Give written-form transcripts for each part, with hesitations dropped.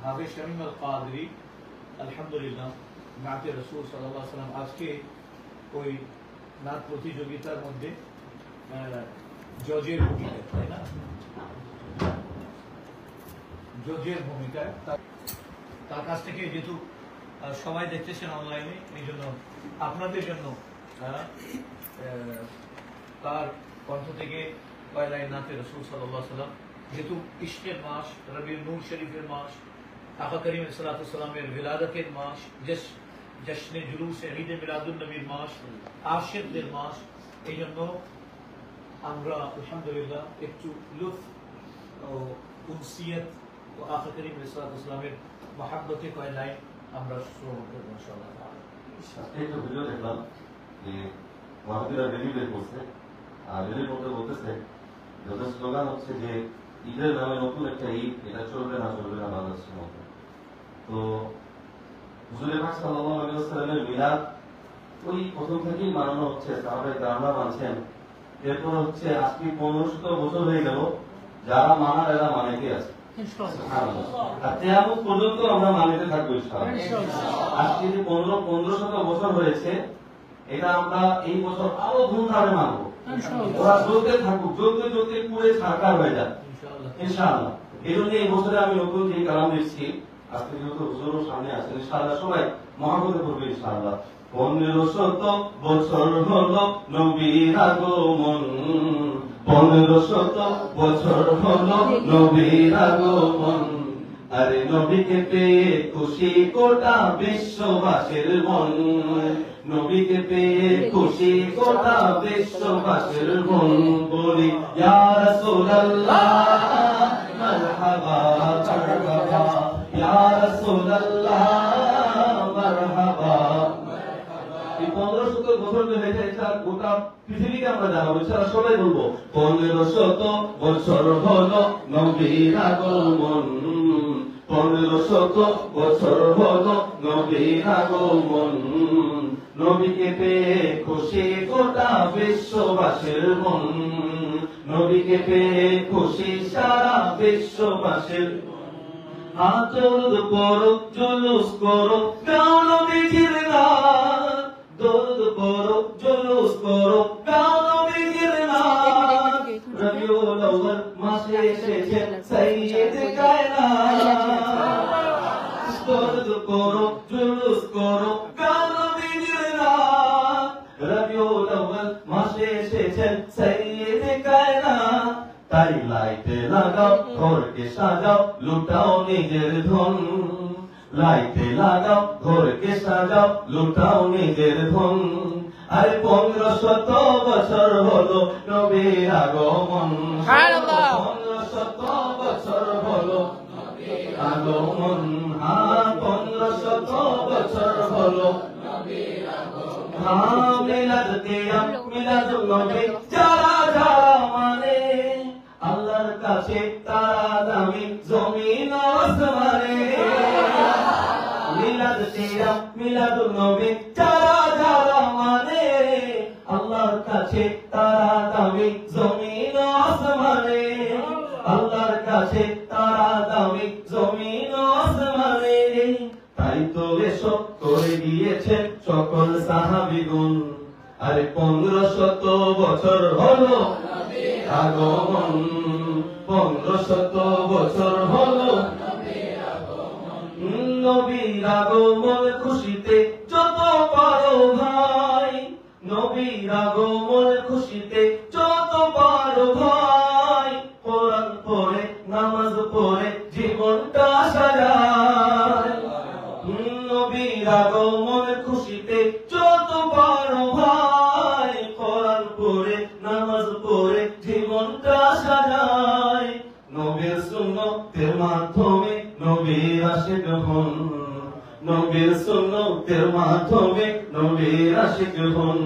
হাফেজ শামীম আল কাদরি আলহামদুলিল্লাহ নাতে রাসূল সাল্লাল্লাহু আলাইহি ওয়াসাল্লাম আজকে ওই নাত প্রতিযোগিতার মধ্যে জজের ভূমিকায়, তাই না? জজের ভূমিকায় তার কাছ থেকে যেহেতু সবাই দেখতেছেন অনলাইনে, এই জন্য আপনাদের জন্য তার কণ্ঠ থেকে কয়লায় নাতে রাসূল সাল্লাল্লাহু আলাইহি ওয়াসাল্লাম, যেহেতু ইশকের মাস, রবিউল নূর শরীফের মাস, আকা করিম সাল্লাল্লাহু আলাইহি ওয়াসাল্লামের বিলাদতের মাস, জশ্নে জুলুসে ঈদে মিলাদুন নবীর মাস, আশিকদের মাস, এই জন্য আমরা আলহামদুলিল্লাহ একটু লুৎফ ও উনসিয়ত ও আকা করিম সাল্লাল্লাহু আলাইহি ওয়াসাল্লামের মহব্বতে কয়লায় আমরা শ্রবণ করব ইনশাআল্লাহ। এই তো ভিডিও দেখলাম যে ওয়াহাবিরা রেলি বের করছে, আর রেলির মধ্যে বলতেছে যাদের স্লোগান হচ্ছে যে ঈদের নামে নতুন একটা ঈদ, এটা চলবে না বাংলাদেশের মধ্যে। তো হুজুর পাক সাল্লাল্লাহু আলাইহি ওয়াসাল্লামের মিলাদ ওই প্রথম থেকেই মানানো হচ্ছে, সাহাবায়ে কেরামরা মানছেন। এরপর হচ্ছে আজকে 1500 বছর হয়ে গেল, যারা মানার এরা মানেতে আছে আর কিয়ামত পর্যন্ত আমরা মানিতে থাকবো ইনশাআল্লাহ। আজকে যে 1500 বছর হয়েছে, এটা আমরা এই বছর আরো ধুমধামে মানবো। ওরা চলতে থাকুক, চলতে চলতে পুরে সাকার হয়ে যাক ইনশাআল্লাহ। এই জন্য এই বছরে আমি নতুন যে কালাম দিচ্ছি, আজকে যেহেতু হুজুরও সামনে আছেন, ইনশাআল্লাহ সবাই মহব্বতে পড়বে ইনশাআল্লাহ। 1500 বছর হলো নবীর আগমন, 1500 বছর হলো নবীর আগমন, আরে নবীকে পেয়ে খুশি গোটা বিশ্ববাসীর মন, নবীকে পেয়ে খুশি গোটা বিশ্ববাসীর মন। বলি ইয়া রাসূলুল্লাহ মারহাবা মারহাবা, ইয়া রাসূলুল্লাহ মারহাবা। এই 1500 বছর ধরে এটা গোটা পৃথিবীকে আমরা জানাবো ইনশাআল্লাহ, সবাই বলবো 1500 বছর হলো নবীর আগমন, 1500 বছর হলো নবীর আগমন, নবীকে পেয়ে খুশি গোটা বিশ্ববাসীর মন, নবীকে পেয়ে খুশি সারা বিশ্ববাসীর মন। আচরণ করো, জুলুস করো, গাও নবীজির নাম, দরুদ করো, জুলুস করো, গাও নবীজির নাম। রবিউল আউয়াল মাসে এসেছেন সাইয়্যিদ কায়নাত, দরুদ করো, জুলুস করো, গাও নবীজির নাম। রবিউল আউয়াল মাসে এসেছেন সাইয়্যিদ কায়নাত, তাই লাইটে লাগাও, ঘরকে সাজাও, লুটাও নিজের ধন, লাইটে লাগাও, ঘরকে সাজাও, লুটাও নিজের ধন। আরে 1500 বছর হলো নবীর আগমন, 1500 বছর হলো নবীর আগমন, 1500 বছর হলো নবীর আগমন। মিলাদ কিয়াম মিলাদুন নবী যারা যারা মানে, আল্লাহর কাছে তারা দামি জমিন আসমানে। মিলাদ কিয়াম মিলাদুন নবী যারা যারা মানে, আল্লাহর কাছে তারা দামি জমিন আসমানে, আল্লাহর কাছে তারা দামি জমিন আসমানে। তাই তো এসব করে গিয়েছেন সকল সাহাবীগণ, আরে 1500 বছর হলো নবীর আগমন, 1500 বছর হলো নবীর আগমন, নবীর আগমন খুশিতে যত পারো ভাই, নবীর আগমন খুশিতে যত পারো ভাই। কোরআন পড়ে নামাজ পড়ে জীবনটা সাজায়, নবীর আগমন খুশিতে যত পারো ভাই। কোরআন পড়ে নামাজ পড়ে জীবনটা সাজায়, নবীর সুন্নতের মাধ্যমে নবীর আশিক হন, নবীর সুন্নতের মাধ্যমে নবীর আশিক হন।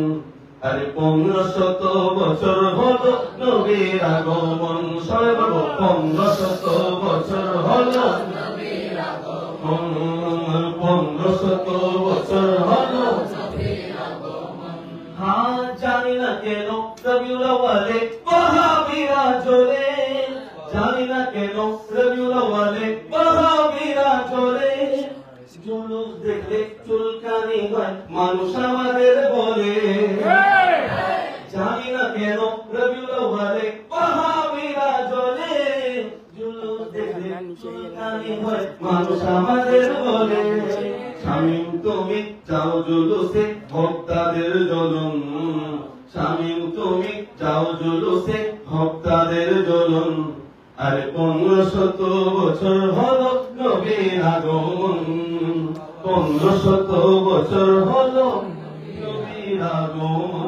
আরে 1500 বছর হলো নবীর আগমন, সবাই বলো 1500 বছর হলো নবীর আগমন, 1500 বছর হলো নবীর আগমন। হ্যাঁ জানি না কেন রবিউল আউয়ালে ওয়াহাবিরা জ্বলে, জানি না কেন রবিউল আউয়ালে ওয়াহাবিরা জুলুস দেখলে চুলকানি হয় মানুষ আমাদের বলে জানি না কেন রবিউল আউয়ালে ওয়াহাবিরা জ্বলে জুলুস দেখলে চুলকানি হয় মানুষ আমাদের বলে শামীম তুমি যাও জুলুসে ভক্তদের জ্বলন শামীম তুমি যাও জুলুসে ভক্তদের জ্বলন আরে 1500 বছর হলো নবীর আগমন 1500 বছর হলো নবীর আগমন